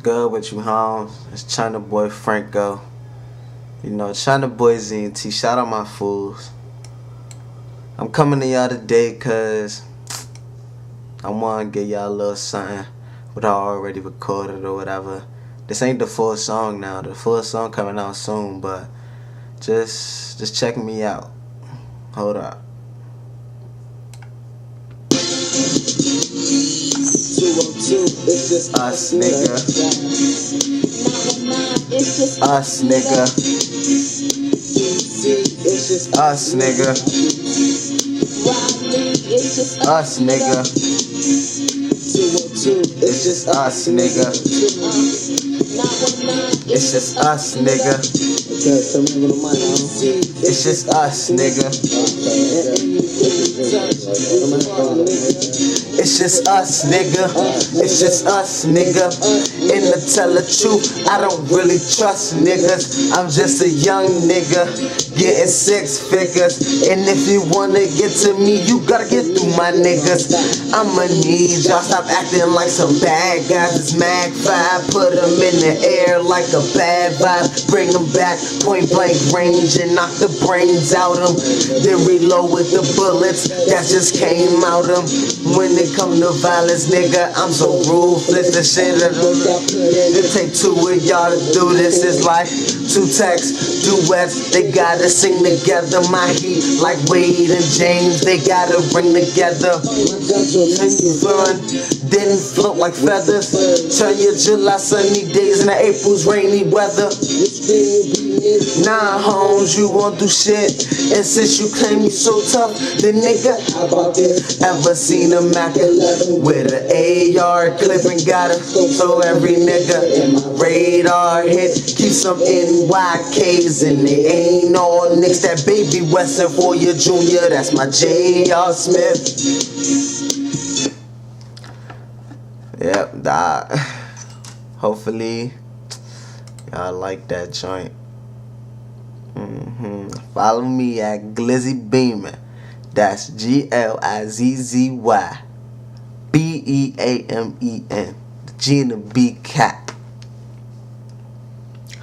good with you, Holmes? It's China Boy Franco. You know, China Boy ZNT. Shout out my fools. I'm coming to y'all today because I want to give y'all a little something what I already recorded or whatever. This ain't the full song now. The full song coming out soon, but just check me out. Hold up. It's just us, nigga. Us, nigga. It's just us, nigga. Us, nigga. It's just us, nigga. It's just us, nigga. It's just us, nigga. It's just us, nigga. It's just us, nigga. And to tell the truth, I don't really trust niggas. I'm just a young nigga getting 6 figures. And if you wanna get to me, you gotta get through my niggas. I'ma need y'all stop acting like some bad guys. It's Mag 5, put them in the air like a bad vibe. Bring them back, point blank range, and knock the brains out them. Then reload with the bullets that just came out them. When it come to violence, nigga, I'm so ruthless. The shit that it take 2 of y'all to do this. Is like 2 texts, duets. They gotta sing together. My heat like Wade and James. They gotta bring together. Fun didn't float like feathers. Turn your July sunny days into April's rainy weather. Nah, Holmes, you won't do shit. And since you claim you so tough, then nigga, how about this? Ever seen a Mac 11 with an AR clip and got it? So every nigga in my radar hit. Keep some NYKs and they ain't all nicks. That Baby Western for your junior, that's my J.R. Smith. Yep, that. Hopefully y'all like that joint. Follow me at Glizzy Beaman. That's GLIZZY BEAMEN. The G and the B cat.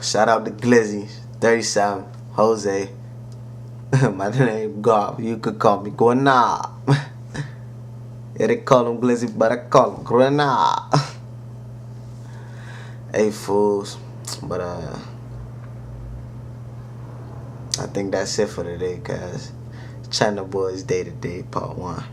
Shout out to Glizzy 37 Jose. My name Gob. You could call me Grenade. Yeah, they call him Glizzy, but I call him Grenade. Hey fools, but I think that's it for today, guys. China Boys Day to Day Part 1.